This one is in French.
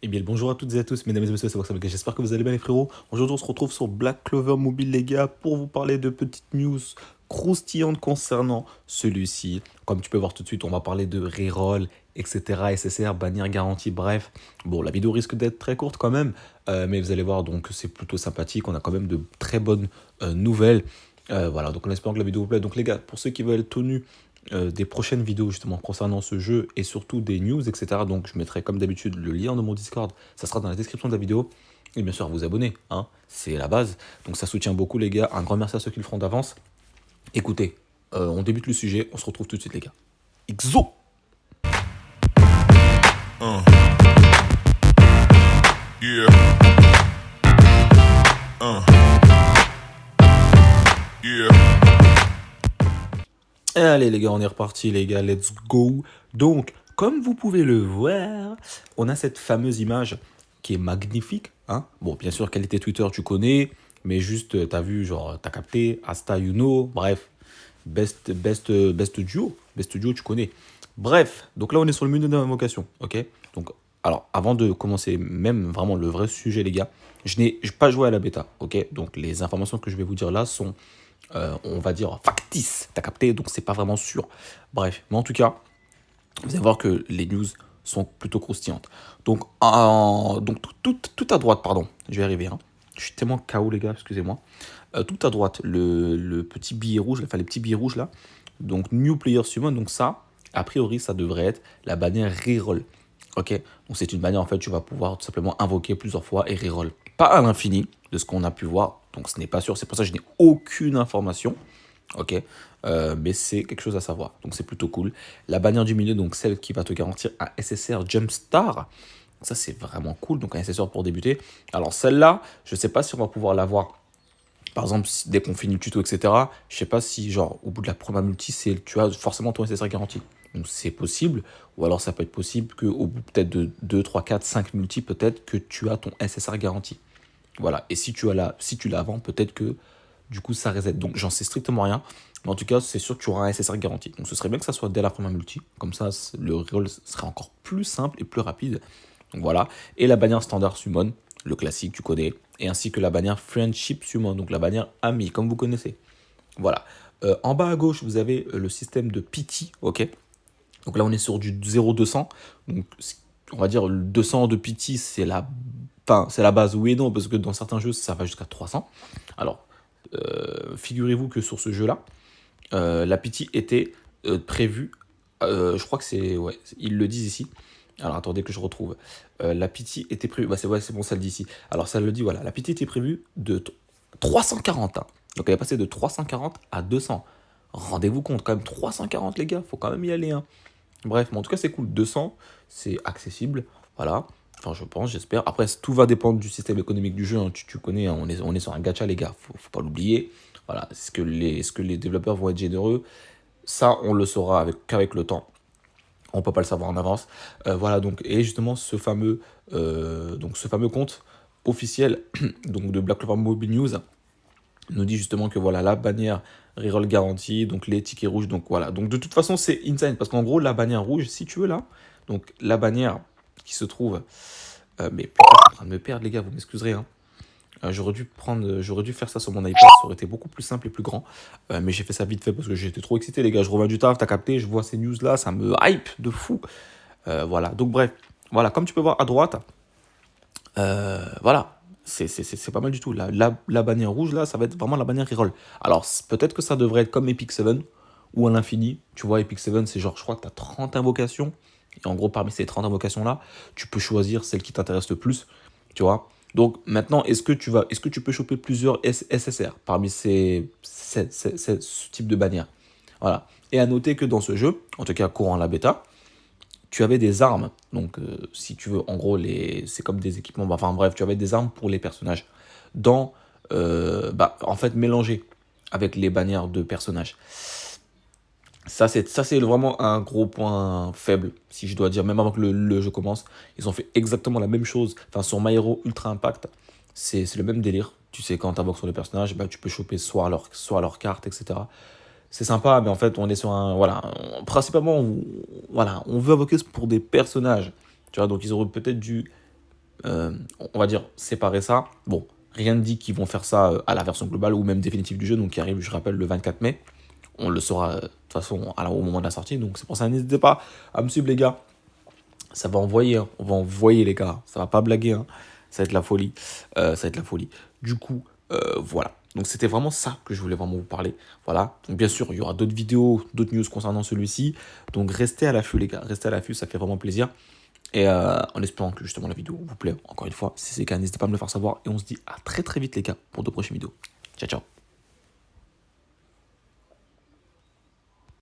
Eh bien, bonjour à toutes et à tous, mesdames et messieurs, c'est Box. J'espère que vous allez bien, les frérots. Aujourd'hui, on se retrouve sur Black Clover Mobile, les gars, pour vous parler de petites news croustillantes concernant celui-ci. Comme tu peux voir tout de suite, on va parler de reroll, etc., SSR, bannière garantie, bref. Bon, la vidéo risque d'être très courte quand même, mais vous allez voir, donc c'est plutôt sympathique. On a quand même de très bonnes nouvelles. Voilà, donc on espère que la vidéo vous plaît. Donc, les gars, pour ceux qui veulent être tenus des prochaines vidéos justement concernant ce jeu et surtout des news, etc. Donc je mettrai comme d'habitude le lien de mon Discord, ça sera dans la description de la vidéo. Et bien sûr, à vous abonner, hein, c'est la base. Donc ça soutient beaucoup les gars, un grand merci à ceux qui le feront d'avance. Écoutez, on débute le sujet, on se retrouve tout de suite les gars. XO. Uh, yeah. Uh, yeah. Allez les gars, on est reparti les gars, let's go. Donc, comme vous pouvez le voir, on a cette fameuse image qui est magnifique, hein. Bon, bien sûr, qualité Twitter, tu connais, mais juste, t'as vu, genre, t'as capté, Asta, you know, bref, best duo, tu connais. Bref, donc là, on est sur le menu d'invocation, ok. Donc, alors, avant de commencer, même vraiment le vrai sujet, les gars, je n'ai pas joué à la bêta, ok. Donc, les informations que je vais vous dire là sont on va dire factice, t'as capté, donc c'est pas vraiment sûr. Bref, mais en tout cas, vous allez voir que les news sont plutôt croustillantes. Donc, tout à droite, pardon, je vais arriver, hein. Je suis tellement KO les gars, excusez-moi. Tout à droite, le petit billet rouge, enfin les petits billets rouges là. Donc, New Player Summon, donc ça, a priori, ça devrait être la bannière reroll. Ok, donc c'est une bannière en fait, tu vas pouvoir tout simplement invoquer plusieurs fois et reroll. Pas à l'infini, de ce qu'on a pu voir, donc ce n'est pas sûr, c'est pour ça que je n'ai aucune information. Ok, mais c'est quelque chose à savoir, donc c'est plutôt cool. La bannière du milieu, donc celle qui va te garantir un SSR Jumpstar. Ça c'est vraiment cool, donc un SSR pour débuter. Alors celle-là, je ne sais pas si on va pouvoir l'avoir. Par exemple, dès qu'on finit le tuto, etc., je sais pas si, genre, au bout de la première multi, tu as forcément ton SSR garanti. Donc, c'est possible. Ou alors, ça peut être possible qu'au bout peut-être de 2, 3, 4, 5 multi, peut-être que tu as ton SSR garanti. Voilà. Et si tu l'as avant, peut-être que, du coup, ça reset. Donc, j'en sais strictement rien. Mais en tout cas, c'est sûr que tu auras un SSR garanti. Donc, ce serait bien que ça soit dès la première multi. Comme ça, le reroll serait encore plus simple et plus rapide. Donc voilà. Et la bannière standard summon, le classique, tu connais. Et ainsi que la bannière friendship summon, donc la bannière ami, comme vous connaissez. Voilà. En bas à gauche, vous avez le système de pity, ok. Donc là, on est sur du 0-200. Donc, on va dire le 200 de pity, c'est la base, oui et non, parce que dans certains jeux, ça va jusqu'à 300. Alors, figurez-vous que sur ce jeu-là, la pity était prévue, je crois que c'est, ouais, ils le disent ici. Alors attendez que je retrouve. La pity était prévue, bah, c'est bon, ça le dit ici. Alors ça le dit, voilà, la pity était prévue de 340, hein. Donc elle est passée de 340 à 200. Rendez-vous compte, quand même 340 les gars, faut quand même y aller, hein. Bref, mais en tout cas c'est cool, 200, c'est accessible, voilà. Enfin je pense, j'espère. Après tout va dépendre du système économique du jeu, hein. Tu connais, hein, on est sur un gacha les gars, faut pas l'oublier. Voilà, est-ce que les développeurs vont être généreux? Ça on le saura qu'avec le temps. On peut pas le savoir en avance. Voilà donc, et justement ce fameux compte officiel donc de Black Clover Mobile News nous dit justement que voilà la bannière reroll garantie, donc les tickets rouges, donc voilà. Donc de toute façon c'est insane parce qu'en gros la bannière rouge, si tu veux là, donc la bannière qui se trouve, mais putain, je suis en train de me perdre les gars, vous m'excuserez, hein. J'aurais dû faire ça sur mon iPad, ça aurait été beaucoup plus simple et plus grand. Mais j'ai fait ça vite fait parce que j'étais trop excité, les gars. Je reviens du taf, t'as capté, je vois ces news là, ça me hype de fou. Voilà, donc bref, voilà, comme tu peux voir à droite, voilà, c'est pas mal du tout. La bannière rouge là, ça va être vraiment la bannière reroll. Alors peut-être que ça devrait être comme Epic 7 ou à l'infini. Tu vois, Epic 7, c'est genre, je crois que t'as 30 invocations. Et en gros, parmi ces 30 invocations là, tu peux choisir celle qui t'intéresse le plus. Tu vois. Donc maintenant, est-ce que tu peux choper plusieurs SSR parmi ce type de bannière? Voilà. Et à noter que dans ce jeu, en tout cas courant la bêta, tu avais des armes. Donc si tu veux, en gros, c'est comme des équipements. Enfin bref, tu avais des armes pour les personnages. En fait, mélangées avec les bannières de personnages. Ça, c'est vraiment un gros point faible, si je dois dire, même avant que le jeu commence. Ils ont fait exactement la même chose. Enfin, sur My Hero Ultra Impact, c'est le même délire. Tu sais, quand tu invoques sur les personnages, bah, tu peux choper soit leur carte, etc. C'est sympa, mais en fait, on est sur un. Voilà. Principalement, voilà, on veut invoquer pour des personnages. Tu vois, donc ils auraient peut-être dû on va dire, séparer ça. Bon, rien ne dit qu'ils vont faire ça à la version globale ou même définitive du jeu, donc qui arrive, je rappelle, le 24 mai. On le saura de toute façon au moment de la sortie, donc c'est pour ça, n'hésitez pas à me suivre les gars. Ça va envoyer, hein. On va envoyer les gars, ça va pas blaguer, hein. Ça va être la folie, ça va être la folie. Du coup, voilà. Donc c'était vraiment ça que je voulais vraiment vous parler. Voilà. Donc bien sûr, il y aura d'autres vidéos, d'autres news concernant celui-ci. Donc restez à l'affût les gars, restez à l'affût, ça fait vraiment plaisir. Et en espérant que justement la vidéo vous plaît, encore une fois, si c'est le cas, n'hésitez pas à me le faire savoir. Et on se dit à très très vite les gars pour de prochaines vidéos. Ciao ciao.